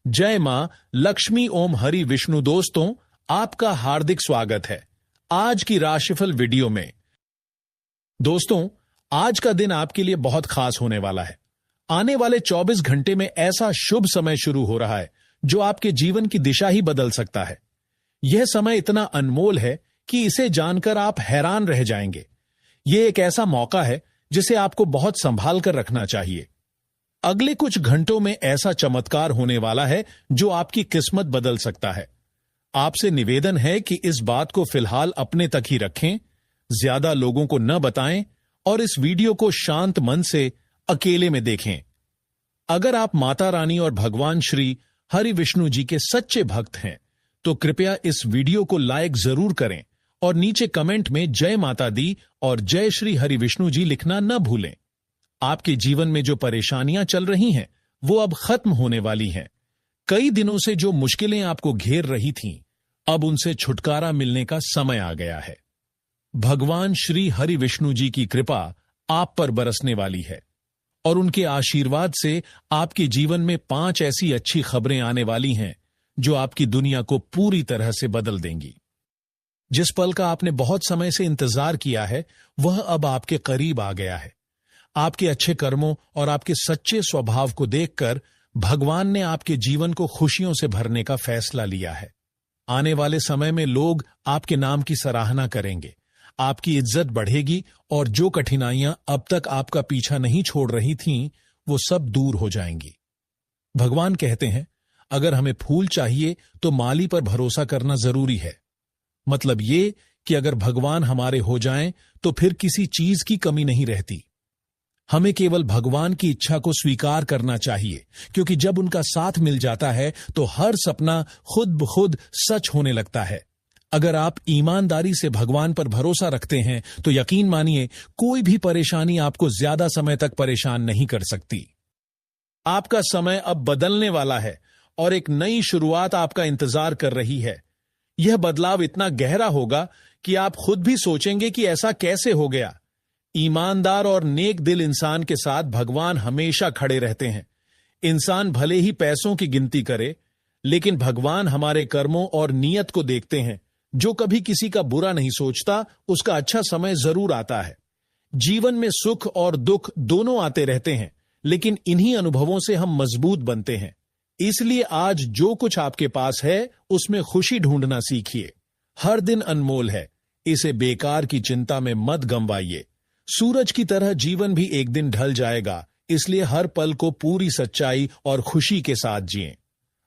जय मां लक्ष्मी ओम हरि विष्णु। दोस्तों, आपका हार्दिक स्वागत है आज की राशिफल वीडियो में। दोस्तों, आज का दिन आपके लिए बहुत खास होने वाला है। आने वाले 24 घंटे में ऐसा शुभ समय शुरू हो रहा है जो आपके जीवन की दिशा ही बदल सकता है। यह समय इतना अनमोल है कि इसे जानकर आप हैरान रह जाएंगे। यह एक ऐसा मौका है जिसे आपको बहुत संभाल कर रखना चाहिए। अगले कुछ घंटों में ऐसा चमत्कार होने वाला है जो आपकी किस्मत बदल सकता है। आपसे निवेदन है कि इस बात को फिलहाल अपने तक ही रखें, ज्यादा लोगों को न बताएं और इस वीडियो को शांत मन से अकेले में देखें। अगर आप माता रानी और भगवान श्री हरि विष्णु जी के सच्चे भक्त हैं तो कृपया इस वीडियो को लाइक जरूर करें और नीचे कमेंट में जय माता दी और जय श्री हरि विष्णु जी लिखना न भूलें। आपके जीवन में जो परेशानियां चल रही हैं वो अब खत्म होने वाली हैं। कई दिनों से जो मुश्किलें आपको घेर रही थीं, अब उनसे छुटकारा मिलने का समय आ गया है। भगवान श्री हरि विष्णु जी की कृपा आप पर बरसने वाली है और उनके आशीर्वाद से आपके जीवन में 5 ऐसी अच्छी खबरें आने वाली हैं जो आपकी दुनिया को पूरी तरह से बदल देंगी। जिस पल का आपने बहुत समय से इंतजार किया है वह अब आपके करीब आ गया है। आपके अच्छे कर्मों और आपके सच्चे स्वभाव को देखकर भगवान ने आपके जीवन को खुशियों से भरने का फैसला लिया है। आने वाले समय में लोग आपके नाम की सराहना करेंगे, आपकी इज्जत बढ़ेगी और जो कठिनाइयां अब तक आपका पीछा नहीं छोड़ रही थीं, वो सब दूर हो जाएंगी। भगवान कहते हैं, अगर हमें फूल चाहिए तो माली पर भरोसा करना जरूरी है। मतलब ये कि अगर भगवान हमारे हो जाएं तो फिर किसी चीज की कमी नहीं रहती। हमें केवल भगवान की इच्छा को स्वीकार करना चाहिए, क्योंकि जब उनका साथ मिल जाता है तो हर सपना खुद ब खुद सच होने लगता है। अगर आप ईमानदारी से भगवान पर भरोसा रखते हैं तो यकीन मानिए कोई भी परेशानी आपको ज्यादा समय तक परेशान नहीं कर सकती। आपका समय अब बदलने वाला है और एक नई शुरुआत आपका इंतजार कर रही है। यह बदलाव इतना गहरा होगा कि आप खुद भी सोचेंगे कि ऐसा कैसे हो गया। ईमानदार और नेक दिल इंसान के साथ भगवान हमेशा खड़े रहते हैं। इंसान भले ही पैसों की गिनती करे, लेकिन भगवान हमारे कर्मों और नीयत को देखते हैं। जो कभी किसी का बुरा नहीं सोचता, उसका अच्छा समय जरूर आता है। जीवन में सुख और दुख दोनों आते रहते हैं, लेकिन इन्हीं अनुभवों से हम मजबूत बनते हैं। इसलिए आज जो कुछ आपके पास है उसमें खुशी ढूंढना सीखिए। हर दिन अनमोल है, इसे बेकार की चिंता में मत गंवाइए। सूरज की तरह जीवन भी एक दिन ढल जाएगा, इसलिए हर पल को पूरी सच्चाई और खुशी के साथ जिएं।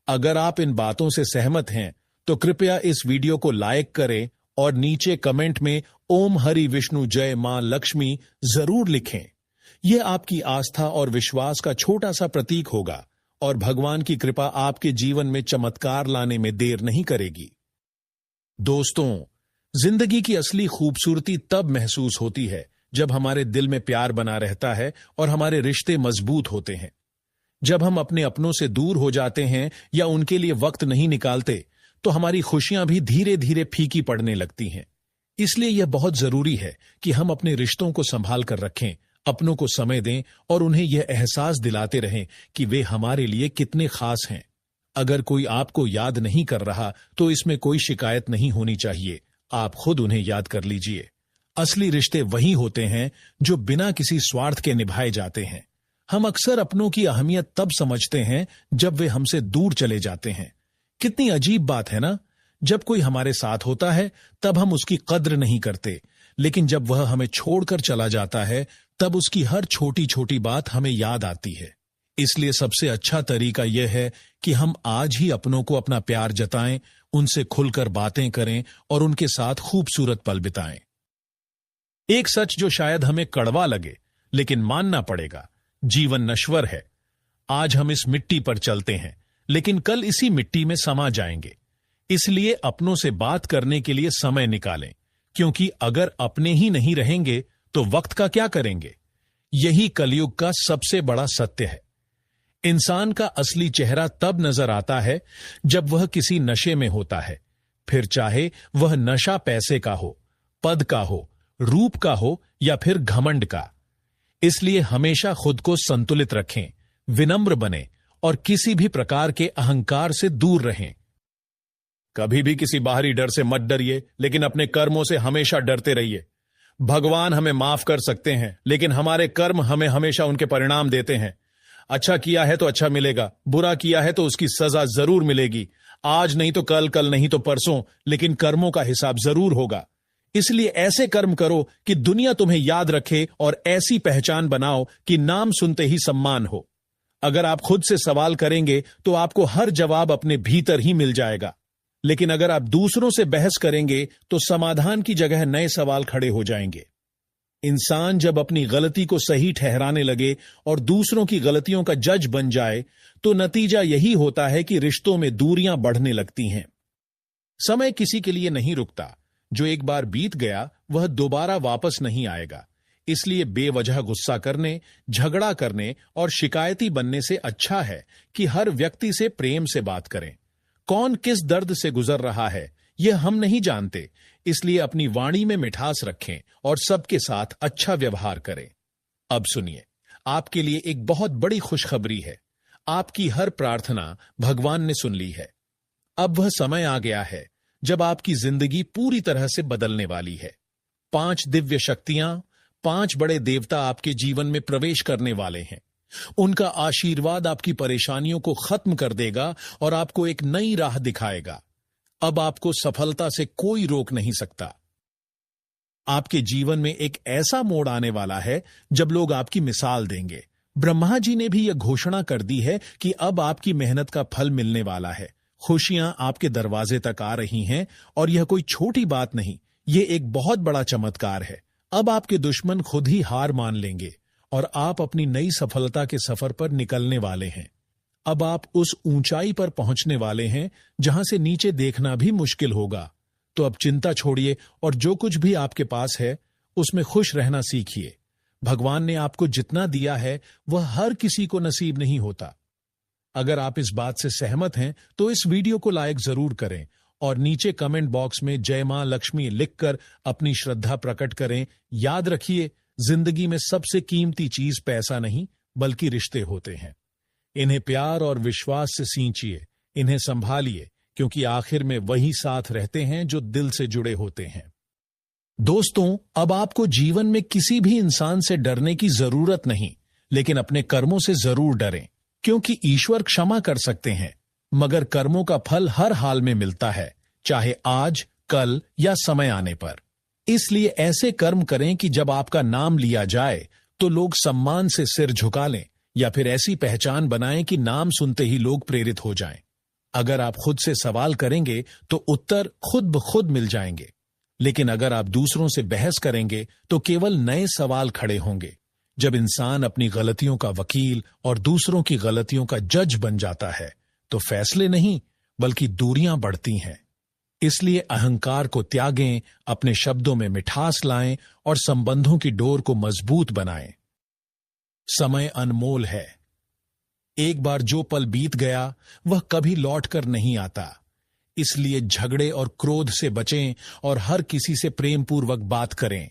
अगर आप इन बातों से सहमत हैं तो कृपया इस वीडियो को लाइक करें और नीचे कमेंट में ओम हरि विष्णु जय मां लक्ष्मी जरूर लिखें। यह आपकी आस्था और विश्वास का छोटा सा प्रतीक होगा और भगवान की कृपा आपके जीवन में चमत्कार लाने में देर नहीं करेगी। दोस्तों, जिंदगी की असली खूबसूरती तब महसूस होती है जब हमारे दिल में प्यार बना रहता है और हमारे रिश्ते मजबूत होते हैं। जब हम अपने अपनों से दूर हो जाते हैं या उनके लिए वक्त नहीं निकालते तो हमारी खुशियां भी धीरे धीरे फीकी पड़ने लगती हैं। इसलिए यह बहुत जरूरी है कि हम अपने रिश्तों को संभाल कर रखें, अपनों को समय दें और उन्हें यह एहसास दिलाते रहें कि वे हमारे लिए कितने खास हैं। अगर कोई आपको याद नहीं कर रहा तो इसमें कोई शिकायत नहीं होनी चाहिए। आप खुद उन्हें याद कर लीजिए। असली रिश्ते वही होते हैं जो बिना किसी स्वार्थ के निभाए जाते हैं। हम अक्सर अपनों की अहमियत तब समझते हैं जब वे हमसे दूर चले जाते हैं। कितनी अजीब बात है ना। जब कोई हमारे साथ होता है तब हम उसकी कद्र नहीं करते, लेकिन जब वह हमें छोड़कर चला जाता है तब उसकी हर छोटी छोटी बात हमें याद आती है। इसलिए सबसे अच्छा तरीका यह है कि हम आज ही अपनों को अपना प्यार जताएं, उनसे खुलकर बातें करें और उनके साथ खूबसूरत पल बिताएं। एक सच जो शायद हमें कड़वा लगे, लेकिन मानना पड़ेगा, जीवन नश्वर है। आज हम इस मिट्टी पर चलते हैं, लेकिन कल इसी मिट्टी में समा जाएंगे। इसलिए अपनों से बात करने के लिए समय निकालें, क्योंकि अगर अपने ही नहीं रहेंगे तो वक्त का क्या करेंगे। यही कलयुग का सबसे बड़ा सत्य है। इंसान का असली चेहरा तब नजर आता है जब वह किसी नशे में होता है, फिर चाहे वह नशा पैसे का हो, पद का हो, रूप का हो या फिर घमंड का। इसलिए हमेशा खुद को संतुलित रखें, विनम्र बने और किसी भी प्रकार के अहंकार से दूर रहें। कभी भी किसी बाहरी डर से मत डरिए, लेकिन अपने कर्मों से हमेशा डरते रहिए। भगवान हमें माफ कर सकते हैं, लेकिन हमारे कर्म हमें हमेशा उनके परिणाम देते हैं। अच्छा किया है तो अच्छा मिलेगा, बुरा किया है तो उसकी सजा जरूर मिलेगी। आज नहीं तो कल, कल नहीं तो परसों, लेकिन कर्मों का हिसाब जरूर होगा। इसलिए ऐसे कर्म करो कि दुनिया तुम्हें याद रखे और ऐसी पहचान बनाओ कि नाम सुनते ही सम्मान हो। अगर आप खुद से सवाल करेंगे तो आपको हर जवाब अपने भीतर ही मिल जाएगा, लेकिन अगर आप दूसरों से बहस करेंगे तो समाधान की जगह नए सवाल खड़े हो जाएंगे। इंसान जब अपनी गलती को सही ठहराने लगे और दूसरों की गलतियों का जज बन जाए तो नतीजा यही होता है कि रिश्तों में दूरियां बढ़ने लगती हैं। समय किसी के लिए नहीं रुकता, जो एक बार बीत गया वह दोबारा वापस नहीं आएगा। इसलिए बेवजह गुस्सा करने, झगड़ा करने और शिकायती बनने से अच्छा है कि हर व्यक्ति से प्रेम से बात करें। कौन किस दर्द से गुजर रहा है यह हम नहीं जानते, इसलिए अपनी वाणी में मिठास रखें और सबके साथ अच्छा व्यवहार करें। अब सुनिए, आपके लिए एक बहुत बड़ी खुशखबरी है। आपकी हर प्रार्थना भगवान ने सुन ली है। अब वह समय आ गया है जब आपकी जिंदगी पूरी तरह से बदलने वाली है। 5 दिव्य शक्तियां, 5 बड़े देवता आपके जीवन में प्रवेश करने वाले हैं। उनका आशीर्वाद आपकी परेशानियों को खत्म कर देगा और आपको एक नई राह दिखाएगा। अब आपको सफलता से कोई रोक नहीं सकता। आपके जीवन में एक ऐसा मोड़ आने वाला है जब लोग आपकी मिसाल देंगे। ब्रह्मा जी ने भी यह घोषणा कर दी है कि अब आपकी मेहनत का फल मिलने वाला है। खुशियां आपके दरवाजे तक आ रही हैं और यह कोई छोटी बात नहीं, यह एक बहुत बड़ा चमत्कार है। अब आपके दुश्मन खुद ही हार मान लेंगे और आप अपनी नई सफलता के सफर पर निकलने वाले हैं। अब आप उस ऊंचाई पर पहुंचने वाले हैं जहां से नीचे देखना भी मुश्किल होगा। तो अब चिंता छोड़िए और जो कुछ भी आपके पास है उसमें खुश रहना सीखिए। भगवान ने आपको जितना दिया है वह हर किसी को नसीब नहीं होता। अगर आप इस बात से सहमत हैं तो इस वीडियो को लाइक जरूर करें और नीचे कमेंट बॉक्स में जय मां लक्ष्मी लिखकर अपनी श्रद्धा प्रकट करें। याद रखिए, जिंदगी में सबसे कीमती चीज पैसा नहीं बल्कि रिश्ते होते हैं। इन्हें प्यार और विश्वास से सींचिए, इन्हें संभालिए, क्योंकि आखिर में वही साथ रहते हैं जो दिल से जुड़े होते हैं। दोस्तों, अब आपको जीवन में किसी भी इंसान से डरने की जरूरत नहीं, लेकिन अपने कर्मों से जरूर डरें, क्योंकि ईश्वर क्षमा कर सकते हैं, मगर कर्मों का फल हर हाल में मिलता है, चाहे आज, कल या समय आने पर। इसलिए ऐसे कर्म करें कि जब आपका नाम लिया जाए तो लोग सम्मान से सिर झुका लें, या फिर ऐसी पहचान बनाएं कि नाम सुनते ही लोग प्रेरित हो जाएं। अगर आप खुद से सवाल करेंगे तो उत्तर खुद ब खुद मिल जाएंगे, लेकिन अगर आप दूसरों से बहस करेंगे तो केवल नए सवाल खड़े होंगे। जब इंसान अपनी गलतियों का वकील और दूसरों की गलतियों का जज बन जाता है तो फैसले नहीं बल्कि दूरियां बढ़ती हैं। इसलिए अहंकार को त्यागें, अपने शब्दों में मिठास लाएं और संबंधों की डोर को मजबूत बनाएं। समय अनमोल है। एक बार जो पल बीत गया वह कभी लौटकर नहीं आता। इसलिए झगड़े और क्रोध से बचें और हर किसी से प्रेम पूर्वक बात करें।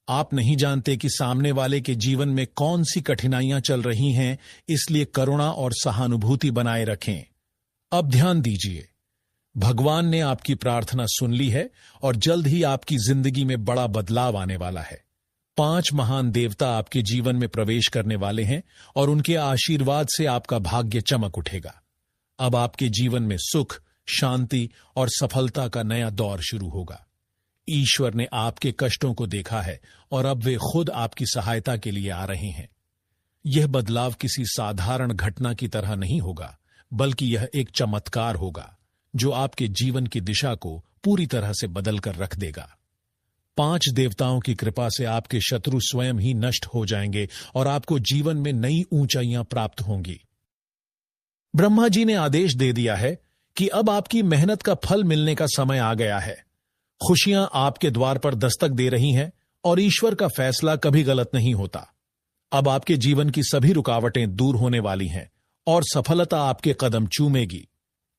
आप नहीं जानते कि सामने वाले के जीवन में कौन सी कठिनाइयां चल रही हैं, इसलिए करुणा और सहानुभूति बनाए रखें। अब ध्यान दीजिए, भगवान ने आपकी प्रार्थना सुन ली है और जल्द ही आपकी जिंदगी में बड़ा बदलाव आने वाला है। 5 महान देवता आपके जीवन में प्रवेश करने वाले हैं और उनके आशीर्वाद से आपका भाग्य चमक उठेगा। अब आपके जीवन में सुख, शांति और सफलता का नया दौर शुरू होगा। ईश्वर ने आपके कष्टों को देखा है और अब वे खुद आपकी सहायता के लिए आ रहे हैं। यह बदलाव किसी साधारण घटना की तरह नहीं होगा, बल्कि यह एक चमत्कार होगा जो आपके जीवन की दिशा को पूरी तरह से बदल कर रख देगा। 5 देवताओं की कृपा से आपके शत्रु स्वयं ही नष्ट हो जाएंगे और आपको जीवन में नई ऊंचाइयां प्राप्त होंगी। ब्रह्मा जी ने आदेश दे दिया है कि अब आपकी मेहनत का फल मिलने का समय आ गया है। खुशियां आपके द्वार पर दस्तक दे रही हैं और ईश्वर का फैसला कभी गलत नहीं होता। अब आपके जीवन की सभी रुकावटें दूर होने वाली हैं और सफलता आपके कदम चूमेगी।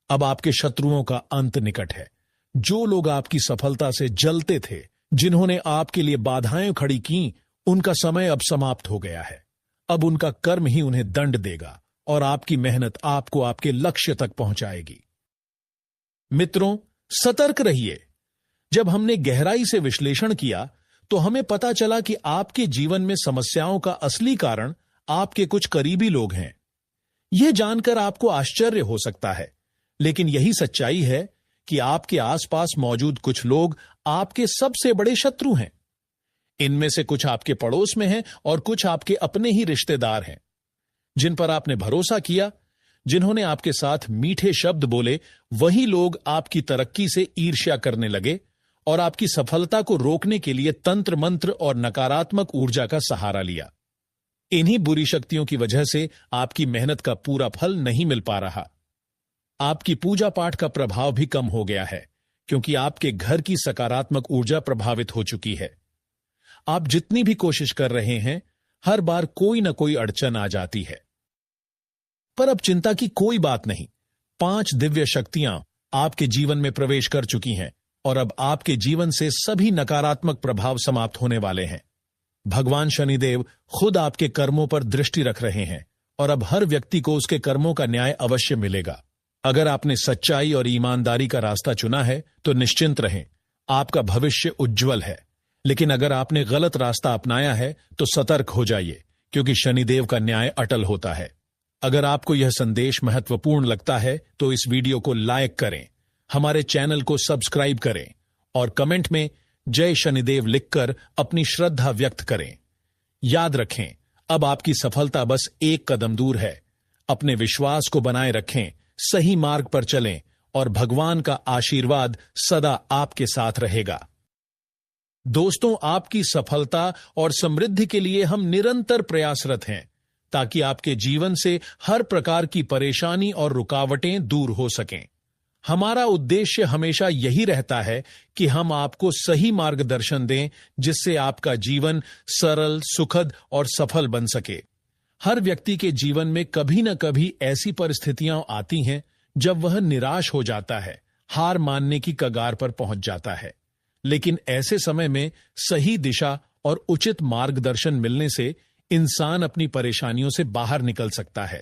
अब आपके शत्रुओं का अंत निकट है। जो लोग आपकी सफलता से जलते थे, जिन्होंने आपके लिए बाधाएं खड़ी की, उनका समय अब समाप्त हो गया है। अब उनका कर्म ही उन्हें दंड देगा और आपकी मेहनत आपको आपके लक्ष्य तक पहुंचाएगी। मित्रों, सतर्क रहिए। जब हमने गहराई से विश्लेषण किया तो हमें पता चला कि आपके जीवन में समस्याओं का असली कारण आपके कुछ करीबी लोग हैं। यह जानकर आपको आश्चर्य हो सकता है, लेकिन यही सच्चाई है कि आपके आसपास मौजूद कुछ लोग आपके सबसे बड़े शत्रु हैं। इनमें से कुछ आपके पड़ोस में हैं और कुछ आपके अपने ही रिश्तेदार हैं। जिन पर आपने भरोसा किया, जिन्होंने आपके साथ मीठे शब्द बोले, वही लोग आपकी तरक्की से ईर्ष्या करने लगे और आपकी सफलता को रोकने के लिए तंत्र मंत्र और नकारात्मक ऊर्जा का सहारा लिया। इन्हीं बुरी शक्तियों की वजह से आपकी मेहनत का पूरा फल नहीं मिल पा रहा। आपकी पूजा पाठ का प्रभाव भी कम हो गया है, क्योंकि आपके घर की सकारात्मक ऊर्जा प्रभावित हो चुकी है। आप जितनी भी कोशिश कर रहे हैं, हर बार कोई ना कोई अड़चन आ जाती है। पर अब चिंता की कोई बात नहीं। 5 दिव्य शक्तियां आपके जीवन में प्रवेश कर चुकी हैं और अब आपके जीवन से सभी नकारात्मक प्रभाव समाप्त होने वाले हैं। भगवान शनिदेव खुद आपके कर्मों पर दृष्टि रख रहे हैं और अब हर व्यक्ति को उसके कर्मों का न्याय अवश्य मिलेगा। अगर आपने सच्चाई और ईमानदारी का रास्ता चुना है तो निश्चिंत रहें, आपका भविष्य उज्जवल है। लेकिन अगर आपने गलत रास्ता अपनाया है तो सतर्क हो जाइए, क्योंकि शनिदेव का न्याय अटल होता है। अगर आपको यह संदेश महत्वपूर्ण लगता है तो इस वीडियो को लाइक करें, हमारे चैनल को सब्सक्राइब करें और कमेंट में जय शनिदेव लिखकर अपनी श्रद्धा व्यक्त करें। याद रखें, अब आपकी सफलता बस एक कदम दूर है। अपने विश्वास को बनाए रखें, सही मार्ग पर चलें और भगवान का आशीर्वाद सदा आपके साथ रहेगा। दोस्तों, आपकी सफलता और समृद्धि के लिए हम निरंतर प्रयासरत हैं, ताकि आपके जीवन से हर प्रकार की परेशानी और रुकावटें दूर हो सकें। हमारा उद्देश्य हमेशा यही रहता है कि हम आपको सही मार्गदर्शन दें, जिससे आपका जीवन सरल, सुखद और सफल बन सके। हर व्यक्ति के जीवन में कभी न कभी ऐसी परिस्थितियां आती हैं जब वह निराश हो जाता है, हार मानने की कगार पर पहुंच जाता है। लेकिन ऐसे समय में सही दिशा और उचित मार्गदर्शन मिलने से इंसान अपनी परेशानियों से बाहर निकल सकता है।